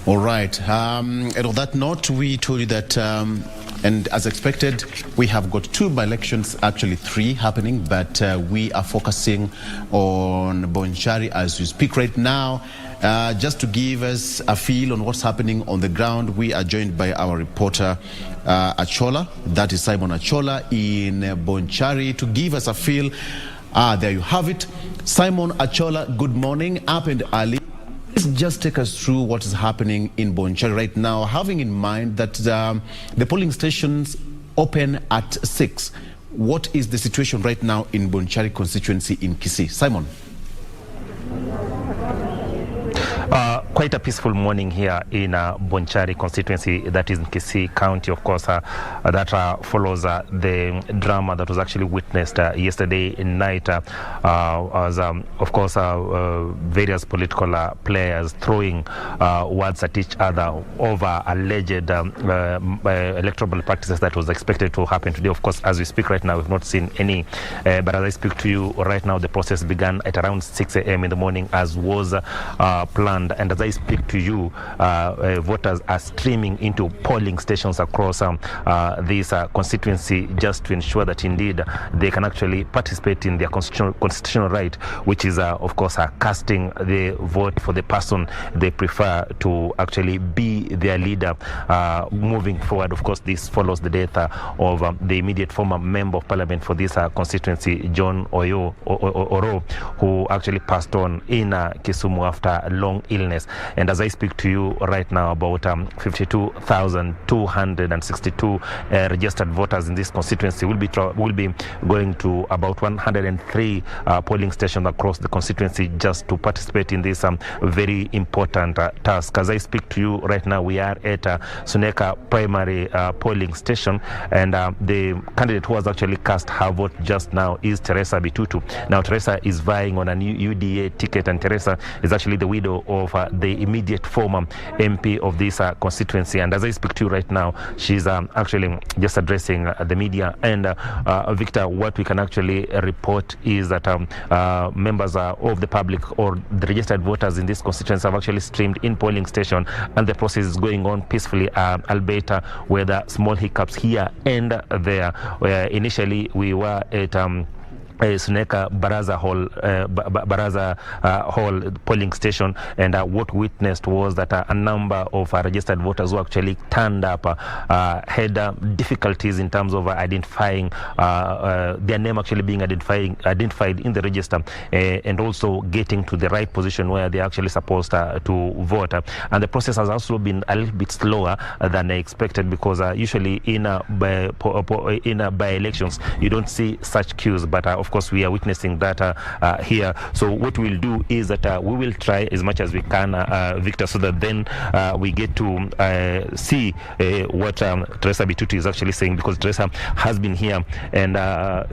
All right. And on that note, we told you that, and as expected, we have got two by-elections, actually three happening, but we are focusing on Bonchari as we speak right now. Just to give us a feel on what's happening on the ground, we are joined by our reporter, Achola, that is Simon Achola in Bonchari, to give us a feel. There you have it. Simon Achola, good morning, up and early. Please just take us through what is happening in Bonchari right now, having in mind that the polling stations open at 6. What is the situation right now in Bonchari constituency in Kisii? Simon. Quite a peaceful morning here in Bonchari constituency, that is in Kisii County, of course, that follows the drama that was actually witnessed yesterday night as, of course, various political players throwing words at each other over alleged electoral practices that was expected to happen today. Of course, as we speak right now, we've not seen any, but as I speak to you right now, the process began at around 6 a.m. in the morning, as was planned. And as I speak to you, voters are streaming into polling stations across this constituency just to ensure that indeed they can actually participate in their constitutional right, which is, of course, casting the vote for the person they prefer to actually be their leader moving forward. Of course, this follows the death of the immediate former member of parliament for this constituency, John Oro, who actually passed on in Kisumu after a long illness. And as I speak to you right now, about 52,262 registered voters in this constituency will be going to about 103 polling stations across the constituency just to participate in this very important task. As I speak to you right now, we are at Suneka primary polling station, and the candidate who has actually cast her vote just now is Teresa Bitutu. Now, Teresa is vying on a new UDA ticket, and Teresa is actually the widow of the immediate former MP of this constituency. And as I speak to you right now, she's actually just addressing the media. And Victor, what we can actually report is that members of the public or the registered voters in this constituency have actually streamed in polling station, and the process is going on peacefully, albeit with small hiccups here and there. Where initially we were at Suneka Baraza Hall polling station, and what witnessed was that a number of registered voters who actually turned up had difficulties in terms of identifying their name actually being identified in the register, and also getting to the right position where they're actually supposed to vote. And the process has also been a little bit slower than I expected, because usually in by-elections you don't see such queues, but of course we are witnessing that here. So what we'll do is that we will try as much as we can, Victor, so that then we get to see what Teresa Bitutu is actually saying, because Teresa has been here and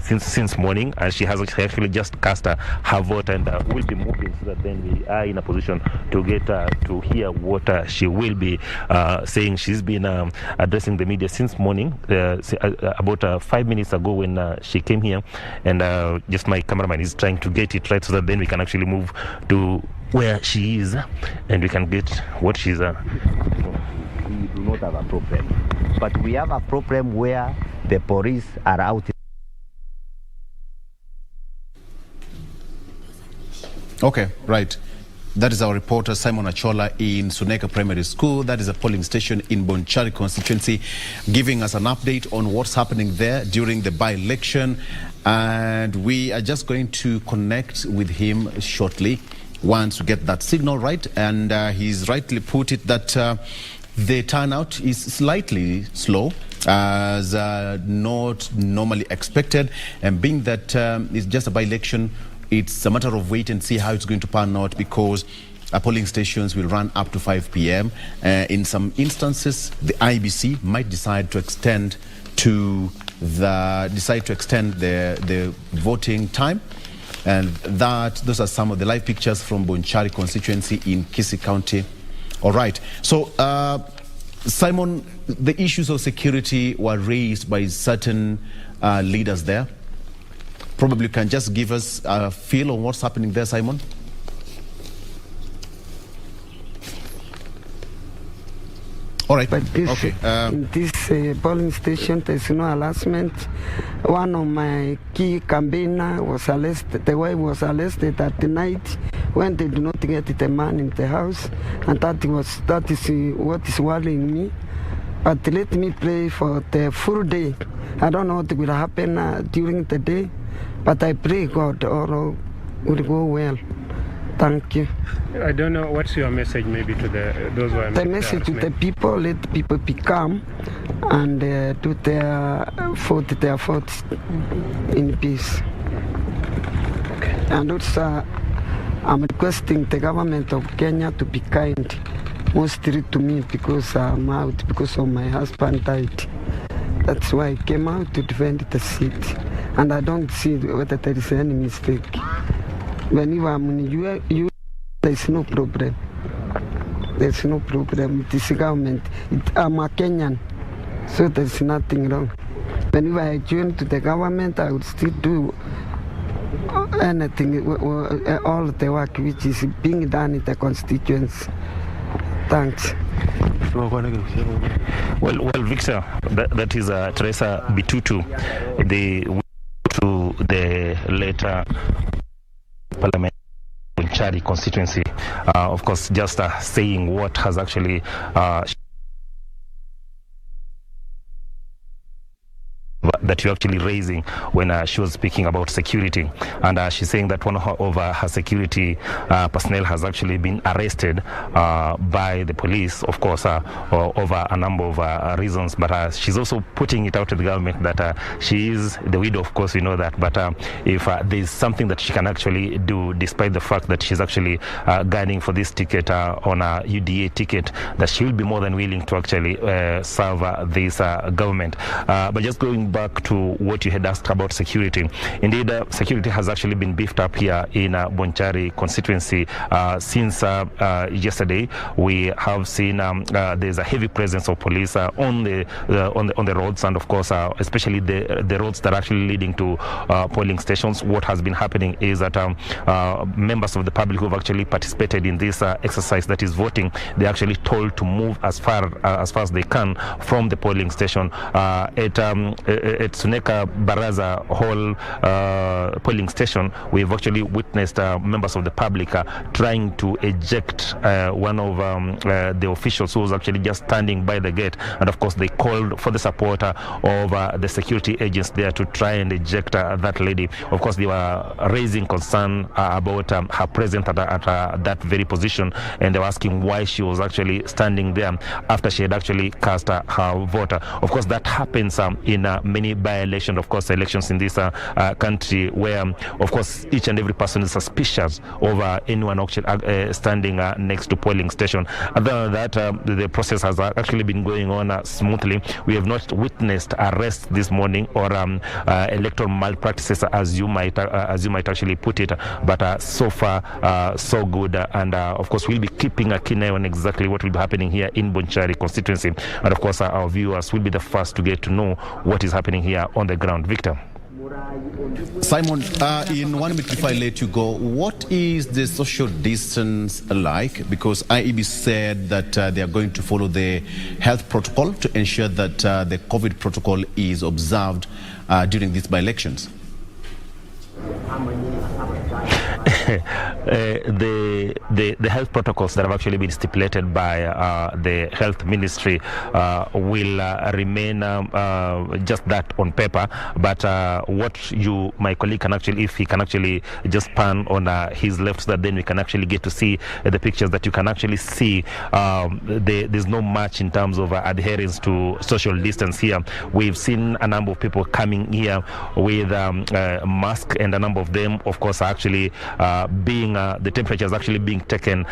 since morning, and she has actually just cast her vote, and will be moving so that then we are in a position to get to hear what she will be saying. She's been addressing the media since morning, about 5 minutes ago when she came here, and just my cameraman is trying to get it right so that then we can actually move to where she is and we can get what she's We do not have a problem, but we have a problem where the police are out. Okay, right. That is our reporter Simon Achola in Suneka Primary School. That is a polling station in Bonchari constituency, giving us an update on what's happening there during the by-election. And we are just going to connect with him shortly once we get that signal right. And he's rightly put it that the turnout is slightly slow, as not normally expected. And being that it's just a by-election, it's a matter of wait and see how it's going to pan out, because polling stations will run up to 5 p.m. In some instances, the IBC might decide to extend the voting time, and those are some of the live pictures from Bonchari constituency in Kisii County. All right. So, Simon, the issues of security were raised by certain leaders there. Probably can just give us a feel on what's happening there, Simon? All right. But this, Okay. in this polling station, there's no harassment. One of my key campaigner was arrested. The wife was arrested at the night when they did not get the man in the house, and that is what is worrying me. But let me pray for the full day. I don't know what will happen during the day, but I pray God all will go well. Thank you. I don't know, what's your message maybe to those who are... The message to the people, let people be calm and do their votes in peace. Okay. And also, I'm requesting the government of Kenya to be kind, mostly to me, because I'm out because of my husband died. That's why I came out to defend the seat. And I don't see whether there is any mistake. When you are in you, there's no problem. There's no problem. This government, I'm a Kenyan, so there's nothing wrong. When I join to the government, I would still do anything, all the work which is being done in the constituency. Thanks. Well, Victor, that is Teresa Bitutu, the later Parliament Bonchari constituency, of course, just saying what has actually that you're actually raising when she was speaking about security, and she's saying that one of her security personnel has actually been arrested by the police, of course, over a number of reasons, but she's also putting it out to the government that she is the widow, of course, we know that, but if there's something that she can actually do, despite the fact that she's actually gunning for this ticket on a UDA ticket, that she will be more than willing to actually serve this government. But just going back to what you had asked about security, indeed, security has actually been beefed up here in Bonchari constituency since yesterday. We have seen there's a heavy presence of police on the roads, and of course, especially the roads that are actually leading to polling stations. What has been happening is that members of the public who have actually participated in this exercise, that is voting, they're actually told to move as far as they can from the polling station. At Suneka Baraza Hall polling station, we've actually witnessed members of the public trying to eject one of the officials who was actually just standing by the gate, and of course they called for the support of the security agents there to try and eject that lady. Of course, they were raising concern about her presence at that very position, and they were asking why she was actually standing there after she had actually cast her vote. Of course, that happens in many by-elections, of course, elections in this country, where, of course, each and every person is suspicious of anyone actually standing next to polling station. Other than that, the process has actually been going on smoothly. We have not witnessed arrests this morning or electoral malpractices, as you might actually put it. But so far, so good. And of course, we'll be keeping a keen eye on exactly what will be happening here in Bonchari constituency. And of course, our viewers will be the first to get to know what is happening here on the ground. Victor. Simon, in 1 minute before I let you go, what is the social distance like? Because IEB said that they are going to follow the health protocol to ensure that the COVID protocol is observed during these by-elections. The health protocols that have actually been stipulated by the health ministry will remain just that on paper. But what my colleague can actually, if he can actually just pan on his left, so that then we can actually get to see the pictures, that you can actually see there's no much in terms of adherence to social distance here. We've seen a number of people coming here with masks, and a number of them, of course, are actually being the temperature is actually being taken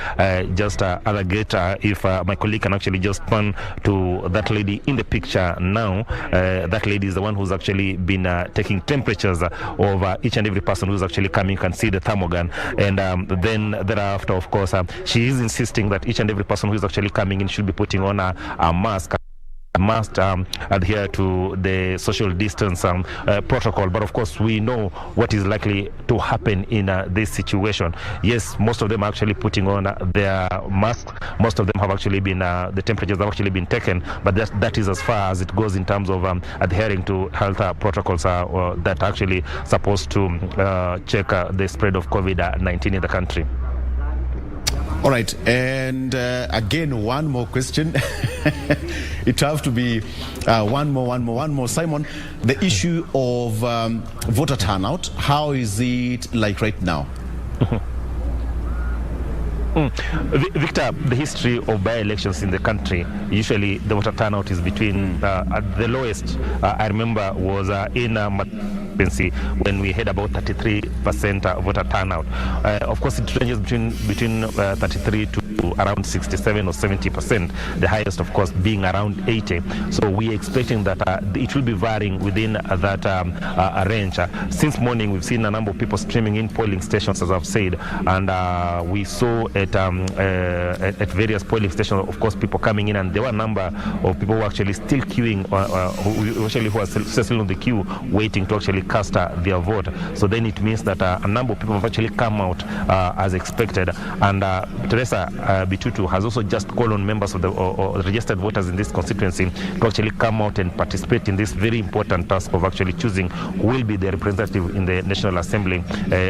just at the gate. If my colleague can actually just pan to that lady in the picture now, that lady is the one who's actually been taking temperatures of each and every person who's actually coming. You can see the thermogun, and then thereafter, of course, she is insisting that each and every person who's actually coming in should be putting on a mask. must adhere to the social distance protocol. But of course, we know what is likely to happen in this situation. Yes, most of them are actually putting on their masks. Most of them have actually been, the temperatures have actually been taken, but that is as far as it goes in terms of adhering to health protocols that are actually supposed to check the spread of COVID-19 in the country. All right, and again, one more question. It have to be one more. Simon, the issue of voter turnout, how is it like right now? Victor, the history of by-elections in the country, usually the voter turnout is between, the lowest I remember was in when we had about 33% voter turnout. Of course, it ranges between 33 to around 67 or 70%, the highest of course being around 80. So we are expecting that it will be varying within that range. Since morning we've seen a number of people streaming in polling stations, as I've said, and we saw at various polling stations, of course, people coming in, and there were a number of people who are actually still queuing, who are still on the queue waiting to actually cast their vote. So then it means that a number of people have actually come out as expected, and Teresa Bitutu has also just called on members of the or registered voters in this constituency to actually come out and participate in this very important task of actually choosing who will be the representative in the National Assembly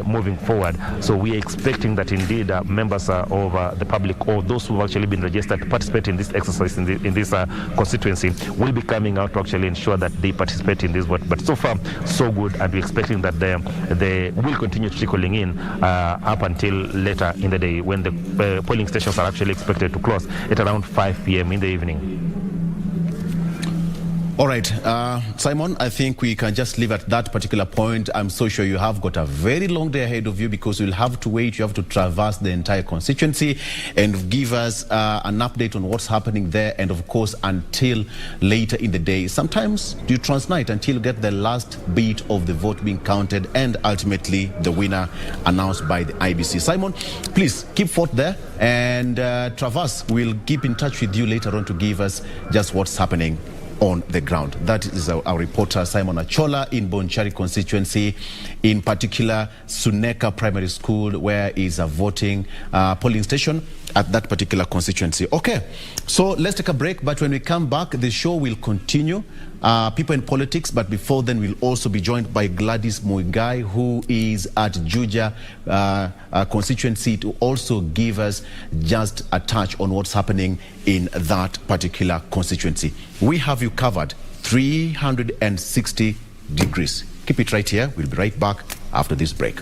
moving forward. So we are expecting that indeed members of the public, or those who have actually been registered to participate in this exercise in this constituency, will be coming out to actually ensure that they participate in this vote. But so far, so good, and we're expecting that they will continue trickling in up until later in the day, when the polling stations are actually expected to close at around 5 p.m. in the evening. All right, Simon, I think we can just leave at that particular point. I'm so sure you have got a very long day ahead of you, because you'll have to wait, you have to traverse the entire constituency and give us an update on what's happening there, and of course until later in the day. Sometimes you transnight until you get the last bit of the vote being counted and ultimately the winner announced by the IBC. Simon, please keep forth there, and Traverse will keep in touch with you later on to give us just what's happening on the ground. That is our reporter Simon Achola in Bonchari constituency, in particular Suneka Primary School, where is a voting polling station at that particular constituency. Okay, so let's take a break, but when we come back, the show will continue. People in politics, but before then we'll also be joined by Gladys Muigai, who is at Juja constituency, to also give us just a touch on what's happening in that particular constituency. We have you covered 360 degrees. Keep it right here. We'll be right back after this break.